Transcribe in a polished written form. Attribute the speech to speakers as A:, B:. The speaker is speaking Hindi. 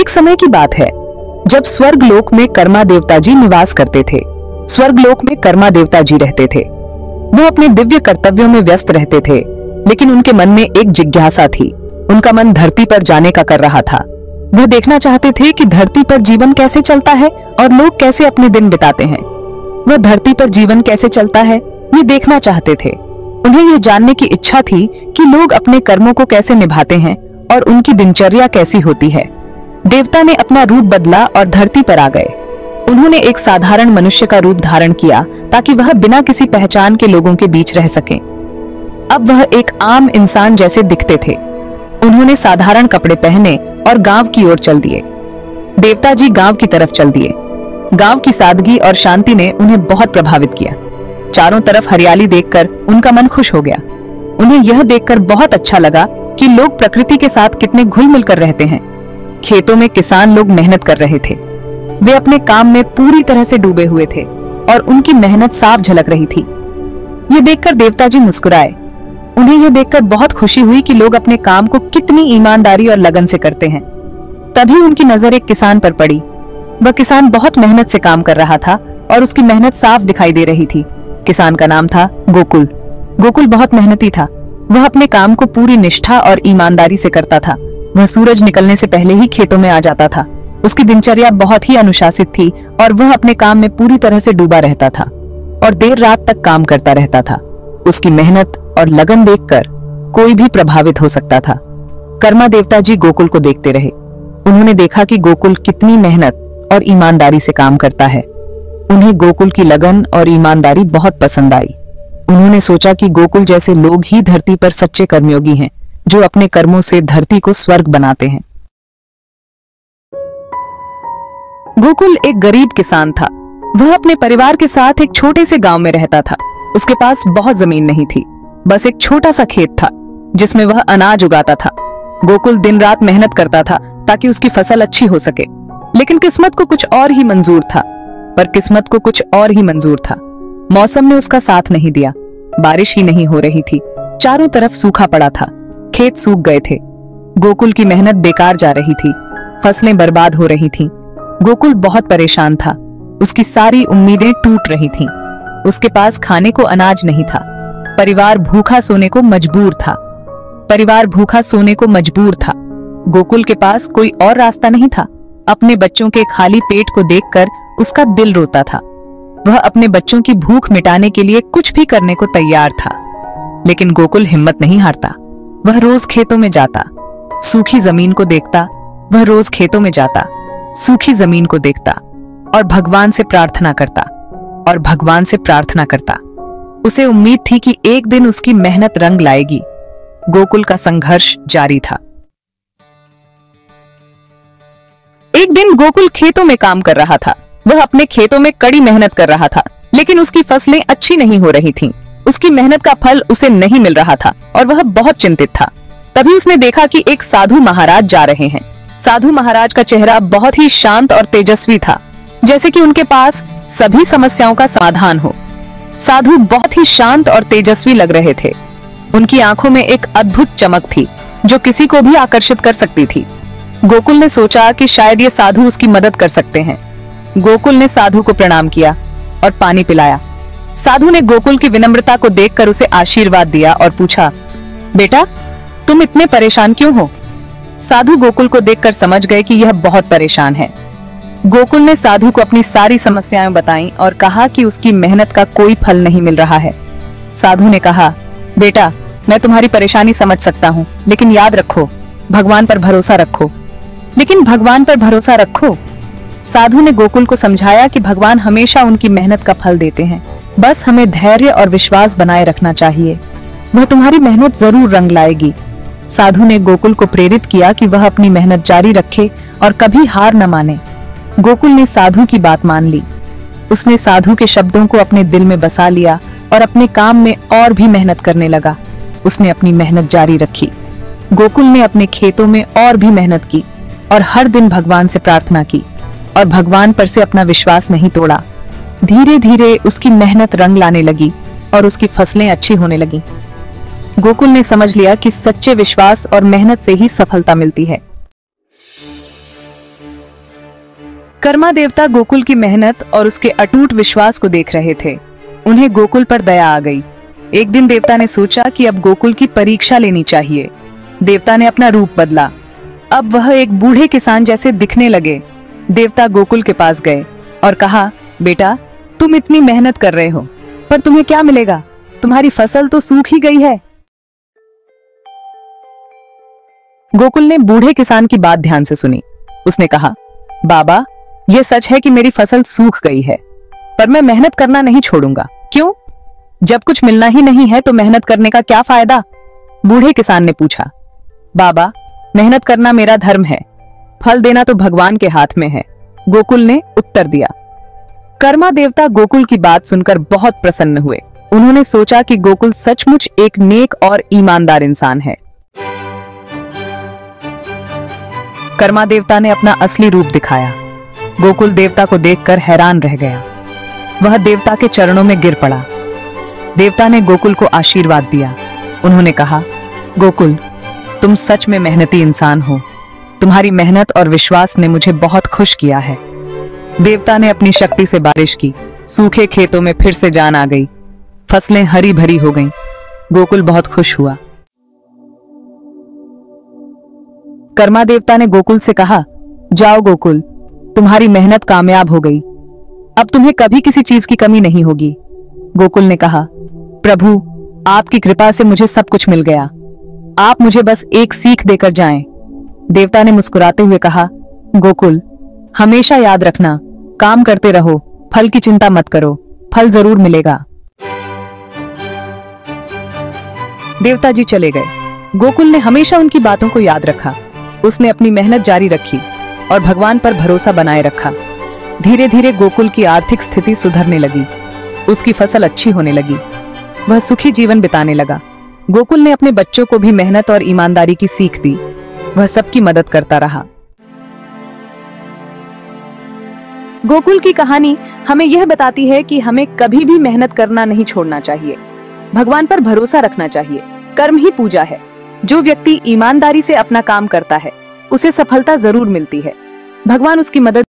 A: एक समय की बात है जब स्वर्गलोक में कर्मा देवता जी निवास करते थे। स्वर्गलोक में कर्मा देवता जी रहते थे। वो अपने दिव्य कर्तव्यों में व्यस्त रहते थे, लेकिन उनके मन में एक जिज्ञासा थी। उनका मन धरती पर जाने का कर रहा था। वह देखना चाहते थे कि धरती पर जीवन कैसे चलता है और लोग कैसे अपने दिन बिताते हैं। वह धरती पर जीवन कैसे चलता है ये देखना चाहते थे। उन्हें यह जानने की इच्छा थी कि लोग अपने कर्मों को कैसे निभाते हैं और उनकी दिनचर्या कैसी होती है। देवता ने अपना रूप बदला और धरती पर आ गए। उन्होंने एक साधारण मनुष्य का रूप धारण किया ताकि वह बिना किसी पहचान के लोगों के बीच रह सकें। अब वह एक आम इंसान जैसे दिखते थे। उन्होंने साधारण कपड़े पहने और गांव की ओर चल दिए। देवता जी गांव की तरफ चल दिए। गांव की सादगी और शांति ने उन्हें बहुत प्रभावित किया। चारों तरफ हरियाली देखकर उनका मन खुश हो गया। उन्हें यह देखकर बहुत अच्छा लगा कि लोग प्रकृति के साथ कितने घुल मिलकर रहते हैं। खेतों में किसान लोग मेहनत कर रहे थे। वे अपने काम में पूरी तरह से डूबे हुए थे और उनकी मेहनत साफ झलक रही थी। ये देखकर देवता जी मुस्कुराए। उन्हें यह देखकर बहुत खुशी हुई कि लोग अपने काम को कितनी ईमानदारी और लगन से करते हैं। तभी उनकी नजर एक किसान पर पड़ी। वह किसान बहुत मेहनत से काम कर रहा था और उसकी मेहनत साफ दिखाई दे रही थी। किसान का नाम था गोकुल। गोकुल बहुत मेहनती था। वह अपने काम को पूरी निष्ठा और ईमानदारी से करता था। वह सूरज निकलने से पहले ही खेतों में आ जाता था। उसकी दिनचर्या बहुत ही अनुशासित थी और वह अपने काम में पूरी तरह से डूबा रहता था और देर रात तक काम करता रहता था। उसकी मेहनत और लगन देखकर कोई भी प्रभावित हो सकता था। कर्मा देवता जी गोकुल को देखते रहे। उन्होंने देखा कि गोकुल कितनी मेहनत और ईमानदारी से काम करता है। उन्हें गोकुल की लगन और ईमानदारी बहुत पसंद आई। उन्होंने सोचा कि गोकुल जैसे लोग ही धरती पर सच्चे कर्मयोगी हैं, जो अपने कर्मों से धरती को स्वर्ग बनाते हैं। गोकुल एक गरीब किसान था। वह अपने परिवार के साथ एक छोटे से गांव में रहता था। उसके पास बहुत जमीन नहीं थी, बस एक छोटा सा खेत था जिसमें वह अनाज उगाता था। गोकुल दिन रात मेहनत करता था ताकि उसकी फसल अच्छी हो सके, लेकिन किस्मत को कुछ और ही मंजूर था। मौसम ने उसका साथ नहीं दिया। बारिश ही नहीं हो रही थी। चारों तरफ सूखा पड़ा था। खेत सूख गए थे। गोकुल की मेहनत बेकार जा रही थी। फसलें बर्बाद हो रही थीं। गोकुल बहुत परेशान था। उसकी सारी उम्मीदें टूट रही थीं। उसके पास खाने को अनाज नहीं था। परिवार भूखा सोने को मजबूर था। गोकुल के पास कोई और रास्ता नहीं था। अपने बच्चों के खाली पेट को देखकर उसका दिल रोता था। वह अपने बच्चों की भूख मिटाने के लिए कुछ भी करने को तैयार था, लेकिन गोकुल हिम्मत नहीं हारता। वह रोज खेतों में जाता, सूखी जमीन को देखता और भगवान से प्रार्थना करता। उसे उम्मीद थी कि एक दिन उसकी मेहनत रंग लाएगी। गोकुल का संघर्ष जारी था। एक दिन गोकुल खेतों में काम कर रहा था। वह अपने खेतों में कड़ी मेहनत कर रहा था, लेकिन उसकी फसलें अच्छी नहीं हो रही थीं। उसकी मेहनत का फल उसे नहीं मिल रहा था और वह बहुत चिंतित था। तभी उसने देखा कि एक साधु महाराज जा रहे हैं। साधु महाराज का चेहरा बहुत ही शांत और तेजस्वी था, जैसे कि उनके पास सभी समस्याओं का समाधान हो। साधु बहुत ही शांत और तेजस्वी लग रहे थे। उनकी आंखों में एक अद्भुत चमक थी जो किसी को भी आकर्षित कर सकती थी। गोकुल ने सोचा कि शायद ये साधु उसकी मदद कर सकते हैं। गोकुल ने साधु को प्रणाम किया और पानी पिलाया। साधु ने गोकुल की विनम्रता को देखकर उसे आशीर्वाद दिया और पूछा, बेटा तुम इतने परेशान क्यों हो? साधु गोकुल को देखकर समझ गए कि यह बहुत परेशान है। गोकुल ने साधु को अपनी सारी समस्याएं बताईं और कहा कि उसकी मेहनत का कोई फल नहीं मिल रहा है। साधु ने कहा, बेटा मैं तुम्हारी परेशानी समझ सकता हूँ, लेकिन याद रखो भगवान पर भरोसा रखो। साधु ने गोकुल को समझाया कि भगवान हमेशा उनकी मेहनत का फल देते हैं, बस हमें धैर्य और विश्वास बनाए रखना चाहिए। वह तुम्हारी मेहनत जरूर रंग लाएगी। साधु ने गोकुल को प्रेरित किया कि वह अपनी मेहनत जारी रखे और कभी हार न माने। गोकुल ने साधु की बात मान ली। उसने साधु के शब्दों को अपने दिल में बसा लिया और अपने काम में और भी मेहनत करने लगा। उसने अपनी मेहनत जारी रखी। गोकुल ने अपने खेतों में और भी मेहनत की और हर दिन भगवान से प्रार्थना की और भगवान पर से अपना विश्वास नहीं तोड़ा। धीरे धीरे उसकी मेहनत रंग लाने लगी और उसकी फसलें अच्छी होने लगी। गोकुल ने समझ लिया कि सच्चे विश्वास और मेहनत से ही सफलता मिलती है। कर्मा देवता गोकुल की मेहनत और उसके अटूट विश्वास को देख रहे थे। उन्हें गोकुल पर दया आ गई। एक दिन देवता ने सोचा कि अब गोकुल की परीक्षा लेनी चाहिए। देवता ने अपना रूप बदला। अब वह एक बूढ़े किसान जैसे दिखने लगे। देवता गोकुल के पास गए और कहा, बेटा, तुम इतनी मेहनत कर रहे हो, पर तुम्हें क्या मिलेगा? तुम्हारी फसल तो सूख ही गई है। गोकुल ने बूढ़े किसान की बात ध्यान से सुनी। उसने कहा, बाबा, यह सच है कि मेरी फसल सूख गई है, पर मैं मेहनत करना नहीं छोड़ूंगा। क्यों? जब कुछ मिलना ही नहीं है तो मेहनत करने का क्या फायदा? बूढ़े किसान ने पूछा। बाबा, मेहनत करना मेरा धर्म है, फल देना तो भगवान के हाथ में है, गोकुल ने उत्तर दिया। कर्मा देवता गोकुल की बात सुनकर बहुत प्रसन्न हुए। उन्होंने सोचा कि गोकुल सचमुच एक नेक और ईमानदार इंसान है। कर्मा देवता ने अपना असली रूप दिखाया। गोकुल देवता को देखकर हैरान रह गया। वह देवता के चरणों में गिर पड़ा। देवता ने गोकुल को आशीर्वाद दिया। उन्होंने कहा, गोकुल, तुम सच में मेहनती इंसान हो। तुम्हारी मेहनत और विश्वास ने मुझे बहुत खुश किया है। देवता ने अपनी शक्ति से बारिश की। सूखे खेतों में फिर से जान आ गई। फसलें हरी भरी हो गईं। गोकुल बहुत खुश हुआ। कर्मा देवता ने गोकुल से कहा, जाओ गोकुल, तुम्हारी मेहनत कामयाब हो गई। अब तुम्हें कभी किसी चीज की कमी नहीं होगी। गोकुल ने कहा, प्रभु, आपकी कृपा से मुझे सब कुछ मिल गया। आप मुझे बस एक सीख देकर जाएं। देवता ने मुस्कुराते हुए कहा, गोकुल, हमेशा याद रखना, काम करते रहो, फल की चिंता मत करो, फल जरूर मिलेगा। देवता जी चले गए। गोकुल ने हमेशा उनकी बातों को याद रखा। उसने अपनी मेहनत जारी रखी और भगवान पर भरोसा बनाए रखा। धीरे धीरे गोकुल की आर्थिक स्थिति सुधरने लगी। उसकी फसल अच्छी होने लगी। वह सुखी जीवन बिताने लगा। गोकुल ने अपने बच्चों को भी मेहनत और ईमानदारी की सीख दी। वह सबकी मदद करता रहा। गोकुल की कहानी हमें यह बताती है कि हमें कभी भी मेहनत करना नहीं छोड़ना चाहिए। भगवान पर भरोसा रखना चाहिए। कर्म ही पूजा है। जो व्यक्ति ईमानदारी से अपना काम करता है, उसे सफलता जरूर मिलती है। भगवान उसकी मदद